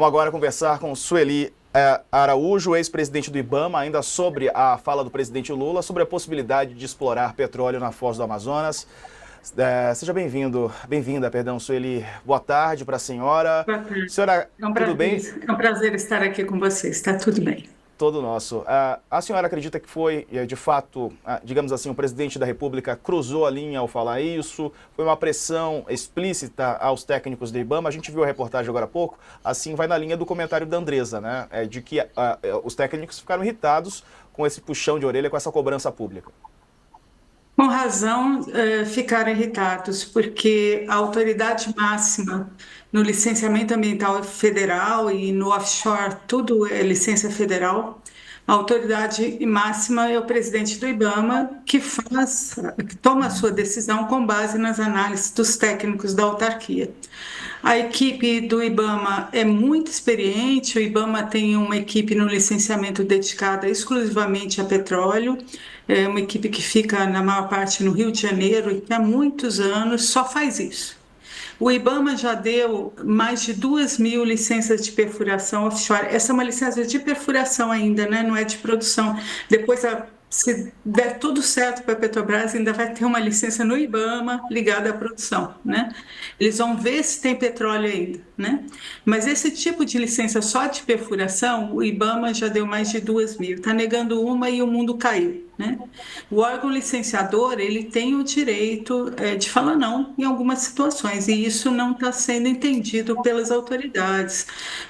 Vamos agora conversar com Sueli Araújo, ex-presidente do IBAMA, ainda sobre a fala do presidente Lula sobre a possibilidade de explorar petróleo na Foz do Amazonas. Seja bem-vinda, Sueli. Boa tarde para a senhora. Boa tarde. Senhora, tudo bem? É um prazer estar aqui com vocês. Está tudo bem. Todo nosso. A senhora acredita que foi, de fato, digamos assim, o presidente da República cruzou a linha ao falar isso? Foi uma pressão explícita aos técnicos do IBAMA? A gente viu a reportagem agora há pouco, assim vai na linha do comentário da Andresa, né? De que os técnicos ficaram irritados com esse puxão de orelha, com essa cobrança pública. Com razão, ficaram irritados, porque a autoridade máxima no licenciamento ambiental federal e no offshore, tudo é licença federal. A autoridade máxima é o presidente do IBAMA, que toma a sua decisão com base nas análises dos técnicos da autarquia. A equipe do IBAMA é muito experiente, o IBAMA tem uma equipe no licenciamento dedicada exclusivamente a petróleo, é uma equipe que fica, na maior parte, no Rio de Janeiro e que há muitos anos só faz isso. O IBAMA já deu mais de 2.000 licenças de perfuração offshore. Essa é uma licença de perfuração ainda, né? Não é de produção. Depois, se der tudo certo para a Petrobras, ainda vai ter uma licença no IBAMA ligada à produção, né? Eles vão ver se tem petróleo ainda, né? Mas esse tipo de licença só de perfuração, o IBAMA já deu mais de 2.000. Está negando uma e o mundo caiu, né? O órgão licenciador, ele tem o direito de falar não em algumas situações, e isso não está sendo entendido pelas autoridades,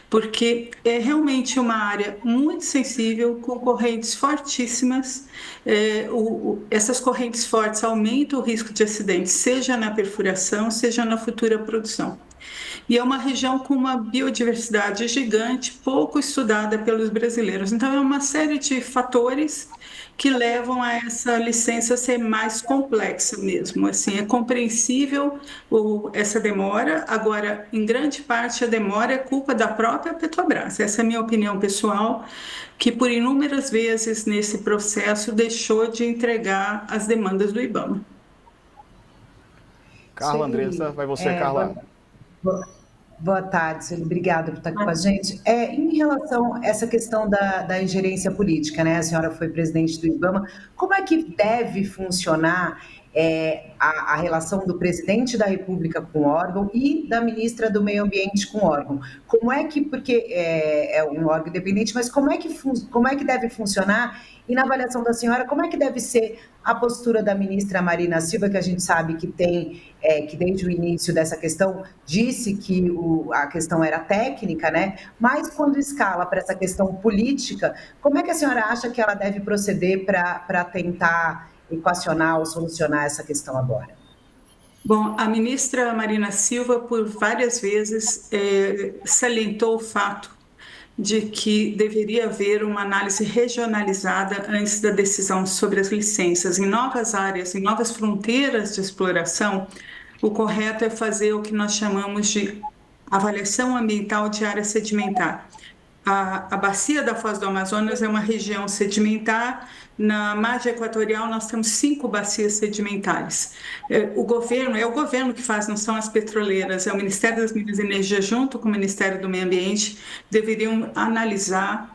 porque é realmente uma área muito sensível, com correntes fortíssimas. Essas correntes fortes aumentam o risco de acidentes, seja na perfuração, seja na futura produção. E é uma região com uma biodiversidade gigante, pouco estudada pelos brasileiros. Então, é uma série de fatores que levam a essa licença ser mais complexa mesmo. Assim, é compreensível essa demora. Agora, em grande parte, a demora é culpa da própria Petrobras. Essa é a minha opinião pessoal, que por inúmeras vezes nesse processo deixou de entregar as demandas do IBAMA. Carla, Andressa, vai você, Carla. Boa tarde, Sueli. Obrigada por estar aqui com a gente. Em relação a essa questão da ingerência política, né? A senhora foi presidente do IBAMA. Como é que deve funcionar a relação do presidente da República com o órgão e da ministra do Meio Ambiente com o órgão? Como é que, porque é um órgão independente, mas como é que deve funcionar? E na avaliação da senhora, como é que deve ser a postura da ministra Marina Silva, que a gente sabe que que desde o início dessa questão disse que a questão era técnica, né? Mas quando escala para essa questão política, como é que a senhora acha que ela deve proceder para tentar equacionar ou solucionar essa questão agora? Bom, a ministra Marina Silva, por várias vezes, salientou o fato de que deveria haver uma análise regionalizada antes da decisão sobre as licenças. Em novas áreas, em novas fronteiras de exploração, o correto é fazer o que nós chamamos de avaliação ambiental de área sedimentar. A bacia da Foz do Amazonas é uma região sedimentar. Na margem equatorial, nós temos 5 bacias sedimentares. O governo que faz, não são as petroleiras, é o Ministério das Minas e Energia, junto com o Ministério do Meio Ambiente, deveriam analisar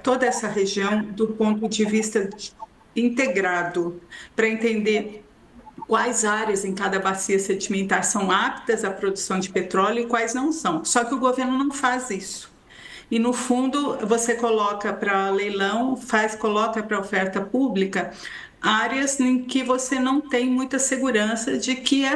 toda essa região do ponto de vista integrado, para entender quais áreas em cada bacia sedimentar são aptas à produção de petróleo e quais não são. Só que o governo não faz isso. E, no fundo, você coloca para leilão, coloca para oferta pública áreas em que você não tem muita segurança de que é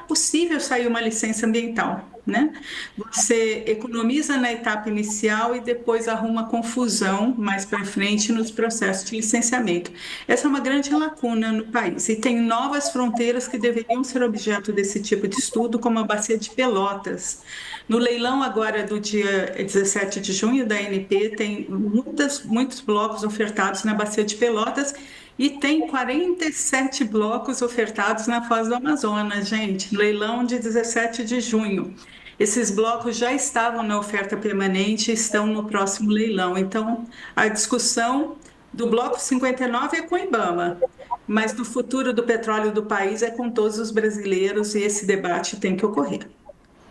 possível sair uma licença ambiental, né? Você economiza na etapa inicial e depois arruma confusão mais para frente nos processos de licenciamento. Essa é uma grande lacuna no país. E tem novas fronteiras que deveriam ser objeto desse tipo de estudo, como a Bacia de Pelotas. No leilão agora do dia 17 de junho da ANP, tem muitos blocos ofertados na Bacia de Pelotas e tem 47 blocos ofertados na Foz do Amazonas, gente. Leilão de 17 de junho. Esses blocos já estavam na oferta permanente e estão no próximo leilão. Então, a discussão do bloco 59 é com o IBAMA, mas do futuro do petróleo do país é com todos os brasileiros, e esse debate tem que ocorrer.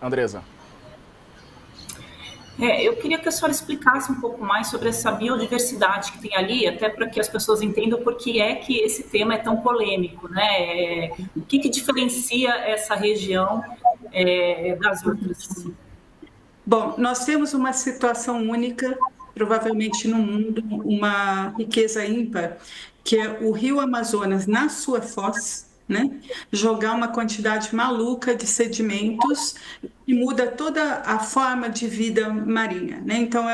Andresa. Eu queria que a senhora explicasse um pouco mais sobre essa biodiversidade que tem ali, até para que as pessoas entendam por que é que esse tema é tão polêmico, né? O que diferencia essa região das outras? Bom, nós temos uma situação única, provavelmente no mundo, uma riqueza ímpar, que é o Rio Amazonas, na sua foz, né, jogar uma quantidade maluca de sedimentos e muda toda a forma de vida marinha, né? Então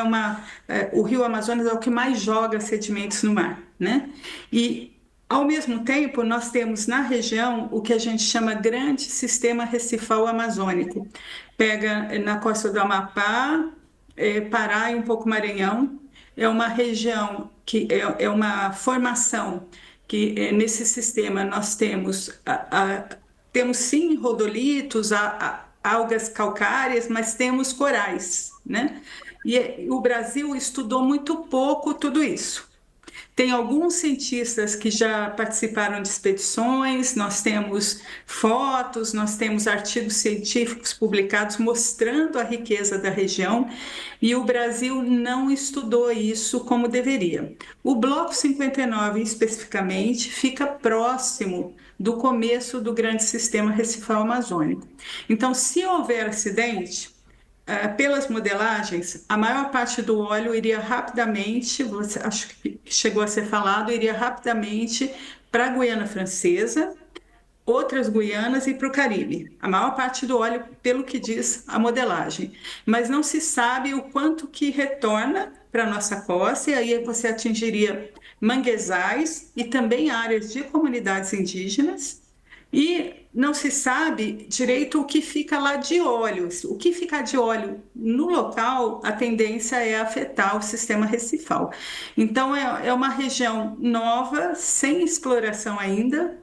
o Rio Amazonas é o que mais joga sedimentos no mar, né? E ao mesmo tempo, nós temos na região o que a gente chama Grande Sistema Recifal Amazônico. Pega na costa do Amapá, Pará e um pouco Maranhão. É uma região que é uma formação que nesse sistema nós temos sim rodolitos, algas calcárias, mas temos corais, né? E o Brasil estudou muito pouco tudo isso. Tem alguns cientistas que já participaram de expedições, nós temos fotos, nós temos artigos científicos publicados mostrando a riqueza da região, e o Brasil não estudou isso como deveria. O Bloco 59, especificamente, fica próximo do começo do Grande Sistema Recifal Amazônico. Então, se houver acidente, pelas modelagens, a maior parte do óleo iria rapidamente, acho que chegou a ser falado, iria rapidamente para a Guiana Francesa, outras Guianas e para o Caribe. A maior parte do óleo, pelo que diz a modelagem. Mas não se sabe o quanto que retorna para a nossa costa, e aí você atingiria manguezais e também áreas de comunidades indígenas. E não se sabe direito o que fica lá de óleo. O que ficar de óleo no local, a tendência é afetar o sistema recifal. Então, é uma região nova, sem exploração ainda,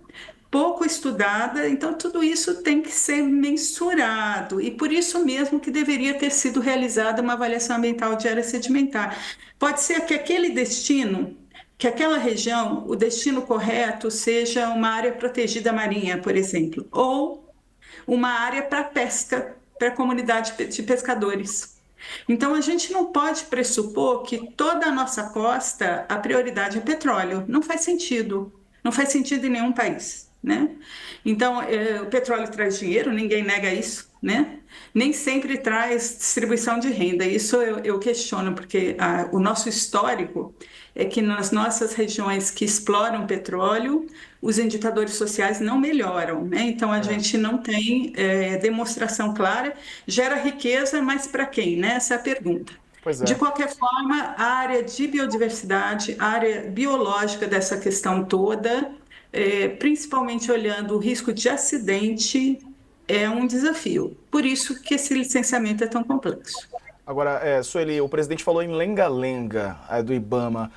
pouco estudada, então tudo isso tem que ser mensurado, e por isso mesmo que deveria ter sido realizada uma avaliação ambiental de área sedimentar. Pode ser que aquele destino, que aquela região, o destino correto seja uma área protegida marinha, por exemplo, ou uma área para pesca, para a comunidade de pescadores. Então, a gente não pode pressupor que toda a nossa costa, a prioridade é petróleo. Não faz sentido. Não faz sentido em nenhum país, né? Então, o petróleo traz dinheiro, ninguém nega isso, né? Nem sempre traz distribuição de renda. Isso eu questiono, porque o nosso histórico é que nas nossas regiões que exploram petróleo, os indicadores sociais não melhoram, né? Então, a gente não tem demonstração clara, gera riqueza, mas para quem, né? Essa é a pergunta. Pois é. De qualquer forma, a área de biodiversidade, a área biológica dessa questão toda, principalmente olhando o risco de acidente, é um desafio. Por isso que esse licenciamento é tão complexo. Agora, Sueli, o presidente falou em lenga-lenga do IBAMA.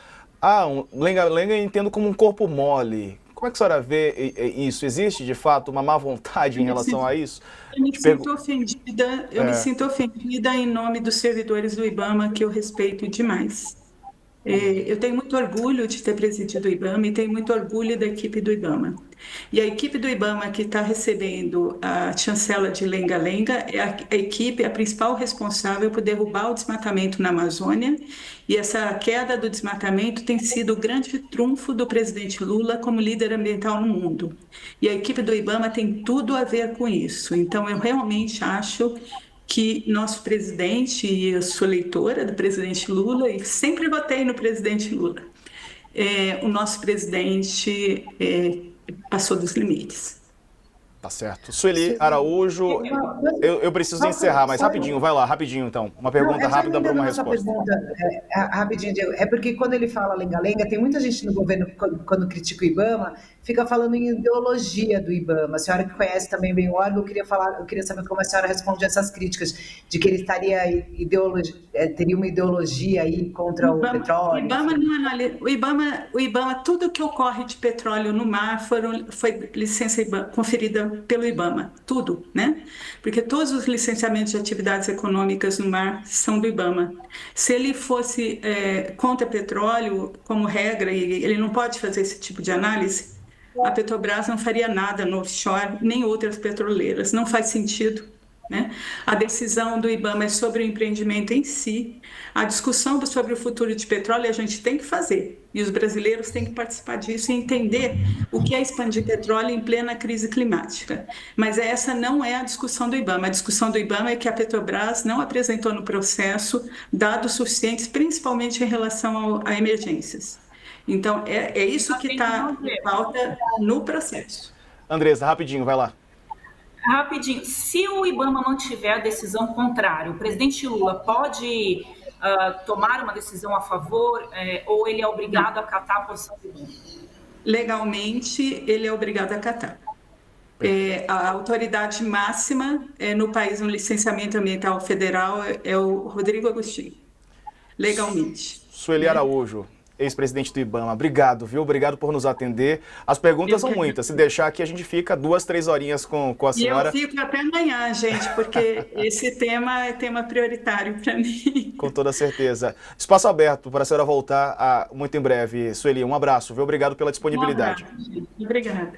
Lenga-lenga eu entendo como um corpo mole. Como é que a senhora vê isso? Existe, de fato, uma má vontade em relação a isso? Eu me sinto ofendida em nome dos servidores do IBAMA, que eu respeito demais. Eu tenho muito orgulho de ter presidido o IBAMA e tenho muito orgulho da equipe do IBAMA. E a equipe do IBAMA que está recebendo a chancela de lenga-lenga é a equipe, a principal responsável por derrubar o desmatamento na Amazônia, e essa queda do desmatamento tem sido o grande trunfo do presidente Lula como líder ambiental no mundo. E a equipe do IBAMA tem tudo a ver com isso. Então, eu realmente acho que nosso presidente, e eu sou leitora do presidente Lula e sempre votei no presidente Lula, o nosso presidente passou dos limites. Tá certo. Sueli Araújo, eu preciso encerrar, mas rapidinho, vai lá, rapidinho então. Uma pergunta rápida para uma resposta. Rapidinho, Diego. É porque quando ele fala lenga-lenga, tem muita gente no governo, quando critica o IBAMA, fica falando em ideologia do IBAMA. A senhora que conhece também bem o órgão, eu queria saber como a senhora responde a essas críticas, de que ele teria uma ideologia aí contra o petróleo. O IBAMA, tudo que ocorre de petróleo no mar foi licença conferida pelo IBAMA, tudo, né? Porque todos os licenciamentos de atividades econômicas no mar são do IBAMA. Se ele fosse contra petróleo, como regra, e ele não pode fazer esse tipo de análise, a Petrobras não faria nada no offshore, nem outras petroleiras. Não faz sentido, né? A decisão do IBAMA é sobre o empreendimento em si. A discussão sobre o futuro de petróleo a gente tem que fazer. E os brasileiros têm que participar disso e entender o que é expandir petróleo em plena crise climática. Mas essa não é a discussão do IBAMA. A discussão do IBAMA é que a Petrobras não apresentou no processo dados suficientes, principalmente em relação a emergências. Então, é isso que está em pauta no processo. Andressa, rapidinho, vai lá. Rapidinho, se o IBAMA mantiver a decisão contrária, o presidente Lula pode tomar uma decisão a favor ou ele é obrigado a acatar a posição do IBAMA? Legalmente, ele é obrigado a acatar. A autoridade máxima no país, no licenciamento ambiental federal, é o Rodrigo Agostinho, legalmente. Sueli Araújo, ex-presidente do IBAMA, obrigado, viu? Obrigado por nos atender. As perguntas são muitas, se deixar aqui a gente fica 2, 3 horinhas com a senhora. E eu fico até amanhã, gente, porque esse tema é tema prioritário para mim. Com toda certeza. Espaço aberto para a senhora voltar muito em breve. Sueli, um abraço, viu? Obrigado pela disponibilidade. Um abraço, gente. Obrigada.